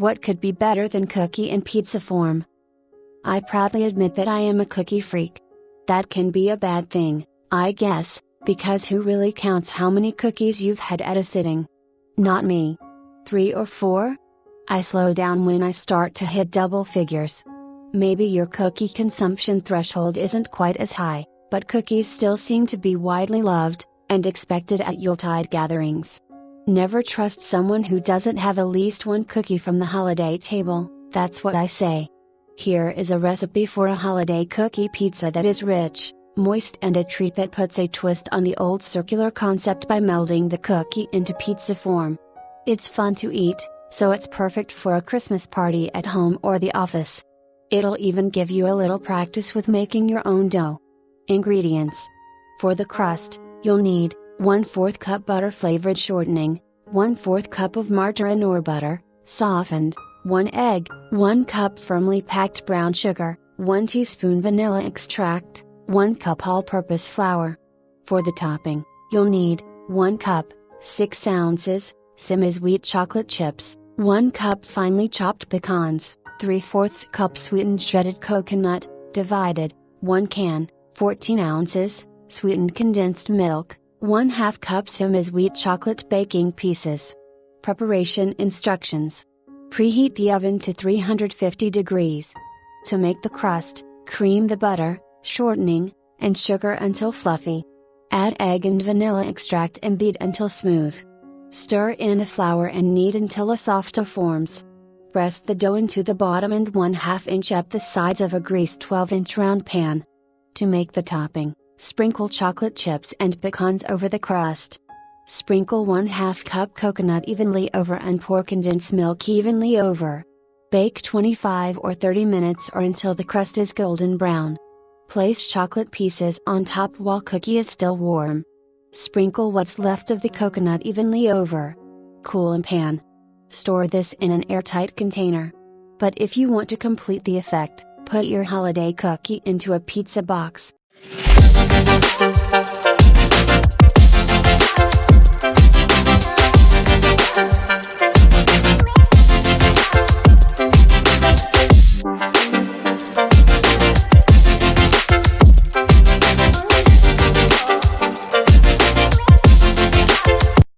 What could be better than cookie in pizza form? I proudly admit that I am a cookie freak. That can be a bad thing, I guess, because who really counts how many cookies you've had at a sitting? Not me. 3 or 4? I slow down when I start to hit double figures. Maybe your cookie consumption threshold isn't quite as high, but cookies still seem to be widely loved and expected at Yuletide gatherings. Never trust someone who doesn't have at least one cookie from the holiday table, that's what I say. Here is a recipe for a holiday cookie pizza that is rich, moist, and a treat that puts a twist on the old circular concept by melding the cookie into pizza form. It's fun to eat, so it's perfect for a Christmas party at home or the office. It'll even give you a little practice with making your own dough. Ingredients. For the crust, you'll need 1/4 cup butter flavored shortening, 1/4 cup of margarine or butter, softened, 1 egg, 1 cup firmly packed brown sugar, 1 teaspoon vanilla extract, 1 cup all-purpose flour. For the topping, you'll need 1 cup, 6 ounces, semi-sweet chocolate chips, 1 cup finely chopped pecans, 3/4 cup sweetened shredded coconut, divided, 1 can, 14 ounces, sweetened condensed milk, 1/2 cup semi-sweet chocolate baking pieces. Preparation instructions. Preheat the oven to 350 degrees. To make the crust, cream the butter, shortening, and sugar until fluffy. Add egg and vanilla extract and beat until smooth. Stir in the flour and knead until a soft dough forms. Press the dough into the bottom and 1/2 inch up the sides of a greased 12-inch round pan. To make the topping, sprinkle chocolate chips and pecans over the crust. Sprinkle 1/2 cup coconut evenly over and pour condensed milk evenly over. Bake 25 or 30 minutes or until the crust is golden brown. Place chocolate pieces on top while cookie is still warm. Sprinkle what's left of the coconut evenly over. Cool in pan. Store this in an airtight container. But if you want to complete the effect, put your holiday cookie into a pizza box.